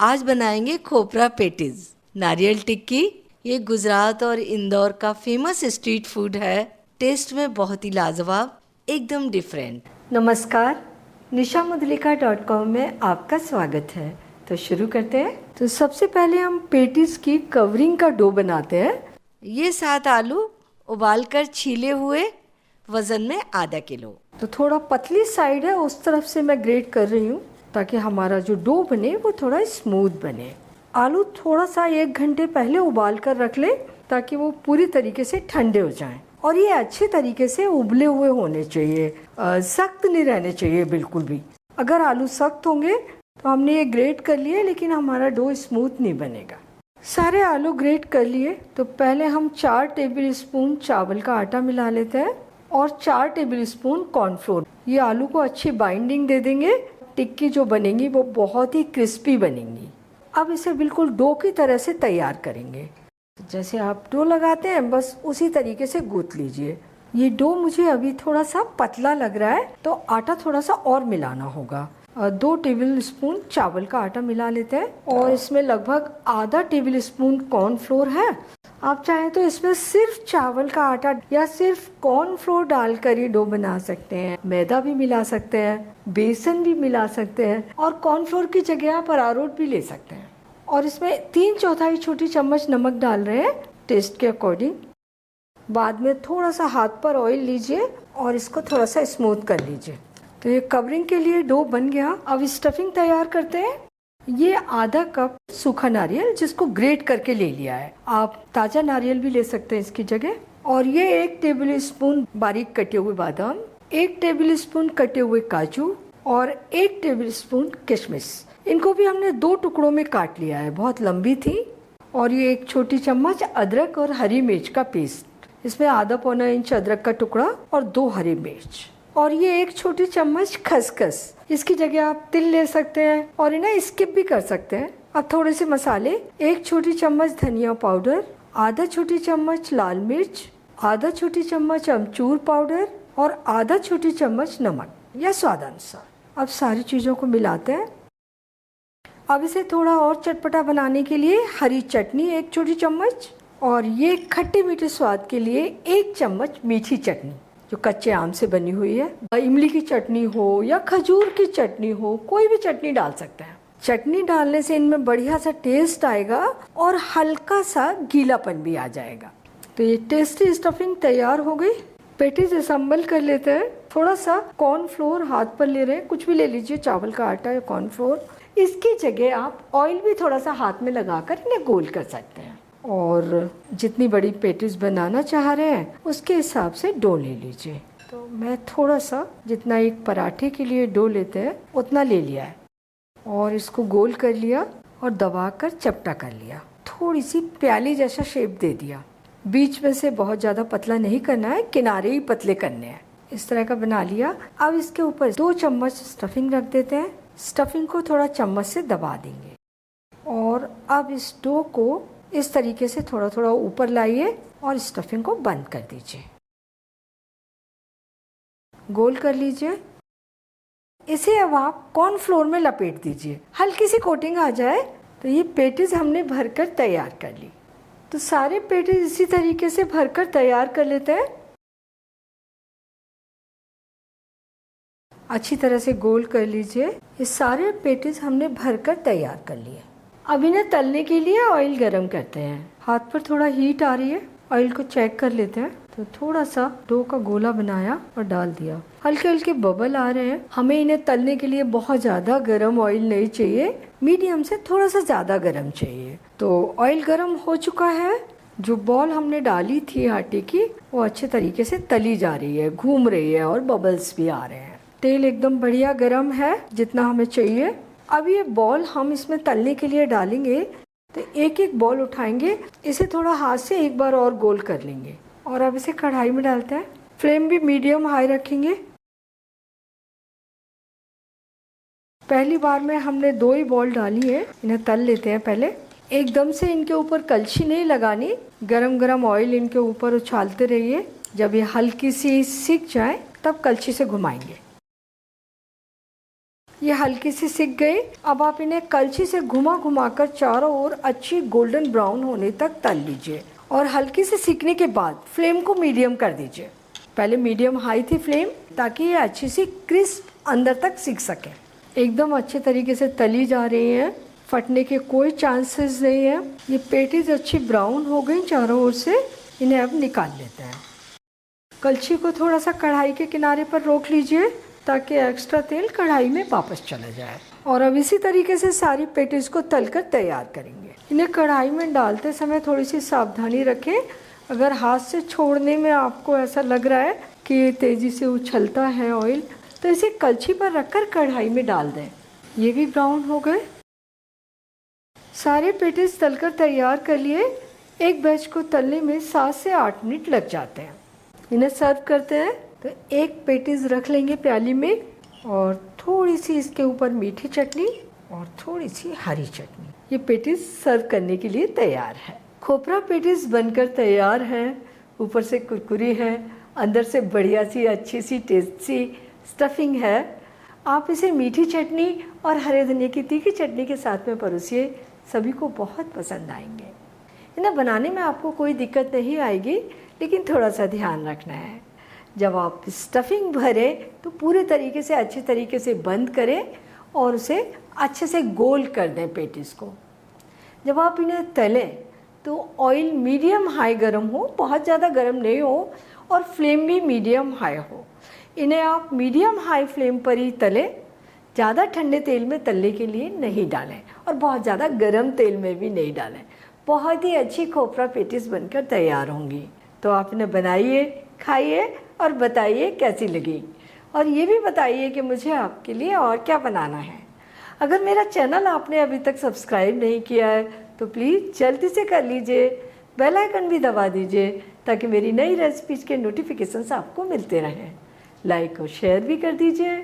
आज बनाएंगे खोपरा पेटीज। नारियल टिक्की ये गुजरात और इंदौर का फेमस स्ट्रीट फूड है। टेस्ट में बहुत ही लाजवाब, एकदम डिफरेंट। नमस्कार, nishamudlika.com में आपका स्वागत है। तो शुरू करते हैं। तो सबसे पहले हम पेटीज की कवरिंग का डो बनाते हैं। ये 7 आलू उबालकर छीले हुए, वजन में आधा किलो। तो थोड़ा पतली साइड है उस तरफ से मैं ग्रेट कर रही हूँ ताकि हमारा जो डो बने वो थोड़ा स्मूथ बने। आलू थोड़ा सा 1 घंटे पहले उबाल कर रख ले ताकि वो पूरी तरीके से ठंडे हो जाएं। और ये अच्छे तरीके से उबले हुए होने चाहिए, सख्त नहीं रहने चाहिए बिल्कुल भी। अगर आलू सख्त होंगे तो हमने ये ग्रेट कर लिए लेकिन हमारा डो स्मूथ नहीं बनेगा। सारे आलू ग्रेट कर लिए तो पहले हम 4 टेबल स्पून चावल का आटा मिला लेते हैं और 4 टेबल स्पून कॉर्नफ्लोर। ये आलू को अच्छी बाइंडिंग दे देंगे। टिक्की जो बनेंगी वो बहुत ही क्रिस्पी बनेंगी। अब इसे बिल्कुल डो की तरह से तैयार करेंगे। जैसे आप डो लगाते हैं बस उसी तरीके से गूंथ लीजिए। ये डो मुझे अभी थोड़ा सा पतला लग रहा है तो आटा थोड़ा सा और मिलाना होगा। 2 टेबल स्पून चावल का आटा मिला लेते हैं और इसमें लगभग आधा टेबल स्पून कॉर्नफ्लोर है। आप चाहें तो इसमें सिर्फ चावल का आटा या सिर्फ कॉर्नफ्लोर डालकर ही डो बना सकते हैं। मैदा भी मिला सकते हैं, बेसन भी मिला सकते हैं और कॉर्नफ्लोर की जगह आप अरारोट भी ले सकते हैं। और इसमें 3/4 छोटी चम्मच नमक डाल रहे हैं टेस्ट के अकॉर्डिंग। बाद में थोड़ा सा हाथ पर ऑयल लीजिए और इसको थोड़ा सा स्मूथ कर लीजिए। तो ये कवरिंग के लिए डो बन गया। अब स्टफिंग तैयार करते हैं। ये आधा कप सूखा नारियल जिसको ग्रेट करके ले लिया है, आप ताज़ा नारियल भी ले सकते हैं इसकी जगह। और ये 1 टेबल स्पून बारीक कटे हुए बादाम, 1 टेबल स्पून कटे हुए काजू और 1 टेबल स्पून किशमिश। इनको भी हमने 2 टुकड़ों में काट लिया है, बहुत लंबी थी। और ये 1 छोटी चम्मच अदरक और हरी मिर्च का पेस्ट, इसमें आधा पौना इंच अदरक का टुकड़ा और 2 हरी मिर्च। और ये 1 छोटी चम्मच खसखस, इसकी जगह आप तिल ले सकते हैं और इन्हें स्किप भी कर सकते हैं। अब थोड़े से मसाले, 1 छोटी चम्मच धनिया पाउडर, आधा छोटी चम्मच लाल मिर्च, आधा छोटी चम्मच अमचूर पाउडर और आधा छोटी चम्मच नमक या स्वादानुसार। अब सारी चीज़ों को मिलाते हैं। अब इसे थोड़ा और चटपटा बनाने के लिए हरी चटनी 1 छोटी चम्मच और ये खट्टे मीठे स्वाद के लिए 1 चम्मच मीठी चटनी जो कच्चे आम से बनी हुई है। इमली की चटनी हो या खजूर की चटनी हो, कोई भी चटनी डाल सकते हैं। चटनी डालने से इनमें बढ़िया सा टेस्ट आएगा और हल्का सा गीलापन भी आ जाएगा। तो ये टेस्टी स्टफिंग तैयार हो गई। पेटीज असेंबल कर लेते हैं। थोड़ा सा कॉर्नफ्लोर हाथ पर ले रहे हैं, कुछ भी ले लीजिए, चावल का आटा या कॉर्नफ्लोर। इसकी जगह आप ऑयल भी थोड़ा सा हाथ में लगाकर इन्हें गोल कर सकते हैं और जितनी बड़ी पेटीज बनाना चाह रहे हैं उसके हिसाब से डो ले लीजिए। तो मैं थोड़ा सा, जितना एक पराठे के लिए डो लेते हैं उतना ले लिया है और इसको गोल कर लिया और दबाकर चपटा कर लिया। थोड़ी सी प्याली जैसा शेप दे दिया। बीच में से बहुत ज़्यादा पतला नहीं करना है, किनारे ही पतले करने हैं। इस तरह का बना लिया। अब इसके ऊपर 2 चम्मच स्टफिंग रख देते हैं। स्टफिंग को थोड़ा चम्मच से दबा देंगे और अब इस डो को इस तरीके से थोड़ा थोड़ा ऊपर लाइए और स्टफिंग को बंद कर दीजिए। गोल कर लीजिए। इसे अब आप कॉर्नफ्लोर में लपेट दीजिए। हल्की सी कोटिंग आ जाए तो ये पेटीज हमने भरकर तैयार कर ली। तो सारे पेटीज इसी तरीके से भरकर तैयार कर लेते हैं। अच्छी तरह से गोल कर लीजिए। ये सारे पेटीज हमने भरकर तैयार कर लिए। अब इन्हें तलने के लिए ऑयल गरम करते हैं। हाथ पर थोड़ा हीट आ रही है, ऑयल को चेक कर लेते हैं। तो थोड़ा सा डो का गोला बनाया और डाल दिया। हल्के हल्के बबल आ रहे हैं। हमें इन्हें तलने के लिए बहुत ज़्यादा गरम ऑयल नहीं चाहिए, मीडियम से थोड़ा सा ज़्यादा गरम चाहिए। तो ऑयल गरम हो चुका है। जो बॉल हमने डाली थी आटे की वो अच्छे तरीके से तली जा रही है, घूम रही है और बबल्स भी आ रहे हैं। तेल एकदम बढ़िया गरम है, जितना हमें चाहिए। अब ये बॉल हम इसमें तलने के लिए डालेंगे तो एक एक बॉल उठाएंगे, इसे थोड़ा हाथ से एक बार और गोल कर लेंगे और अब इसे कढ़ाई में डालते हैं। फ्लेम भी मीडियम हाई रखेंगे। पहली बार में हमने 2 ही बॉल डाली है, इन्हें तल लेते हैं पहले। एकदम से इनके ऊपर कलछी नहीं लगानी, गरम गरम ऑयल इनके ऊपर उछालते रहिए। जब ये हल्की सी सिक जाए तब कलछी से घुमाएंगे। ये हल्की सी सिक गई। अब आप इन्हें कलछी से घुमा घुमा कर चारों ओर अच्छी गोल्डन ब्राउन होने तक तल लीजिए और हल्की से सिकने के बाद फ्लेम को मीडियम कर दीजिए। पहले मीडियम हाई थी फ्लेम, ताकि ये अच्छी सी क्रिस्प अंदर तक सिक सके। एकदम अच्छे तरीके से तली जा रही हैं, फटने के कोई चांसेस नहीं है। ये पेटीज अच्छी ब्राउन हो गई चारों ओर से, इन्हें अब निकाल लेते हैं। कलछी को थोड़ा सा कढ़ाई के किनारे पर रोक लीजिए ताकि एक्स्ट्रा तेल कढ़ाई में वापस चला जाए। और अब इसी तरीके से सारी पेटीज को तलकर तैयार करेंगे। इन्हें कढ़ाई में डालते समय थोड़ी सी सावधानी रखें। अगर हाथ से छोड़ने में आपको ऐसा लग रहा है कि तेज़ी से उछलता है ऑयल, तो इसे कलछी पर रखकर कढ़ाई में डाल दें। ये भी ब्राउन हो गए। सारे पेटीज तलकर तैयार कर लिए। एक बैच को तलने में 7 से 8 मिनट लग जाते हैं। इन्हें सर्व करते हैं। तो एक पेटीज रख लेंगे प्याली में और थोड़ी सी इसके ऊपर मीठी चटनी और थोड़ी सी हरी चटनी। ये पेटीज सर्व करने के लिए तैयार है। खोपरा पेटीज बनकर तैयार है। ऊपर से कुरकुरी है, अंदर से बढ़िया सी अच्छी सी टेस्टी स्टफिंग है। आप इसे मीठी चटनी और हरे धनिया की तीखी चटनी के साथ में परोसिए, सभी को बहुत पसंद आएंगे। इन्हें बनाने में आपको कोई दिक्कत नहीं आएगी, लेकिन थोड़ा सा ध्यान रखना है। जब आप स्टफिंग भरें तो पूरे तरीके से अच्छे तरीके से बंद करें और उसे अच्छे से गोल कर दें पेटीज को। जब आप इन्हें तलें तो ऑयल मीडियम हाई गर्म हो, बहुत ज़्यादा गर्म नहीं हो, और फ्लेम भी मीडियम हाई हो। इन्हें आप मीडियम हाई फ्लेम पर ही तलें, ज़्यादा ठंडे तेल में तलने के लिए नहीं डालें और बहुत ज़्यादा गर्म तेल में भी नहीं डालें। बहुत ही अच्छी खोपरा पेटीज बनकर तैयार होंगी। तो आप इन्हें बनाइए, खाइए और बताइए कैसी लगी। और ये भी बताइए कि मुझे आपके लिए और क्या बनाना है। अगर मेरा चैनल आपने अभी तक सब्सक्राइब नहीं किया है तो प्लीज़ जल्दी से कर लीजिए, बेल आइकन भी दबा दीजिए ताकि मेरी नई रेसिपीज़ के नोटिफिकेशंस आपको मिलते रहें। लाइक और शेयर भी कर दीजिए।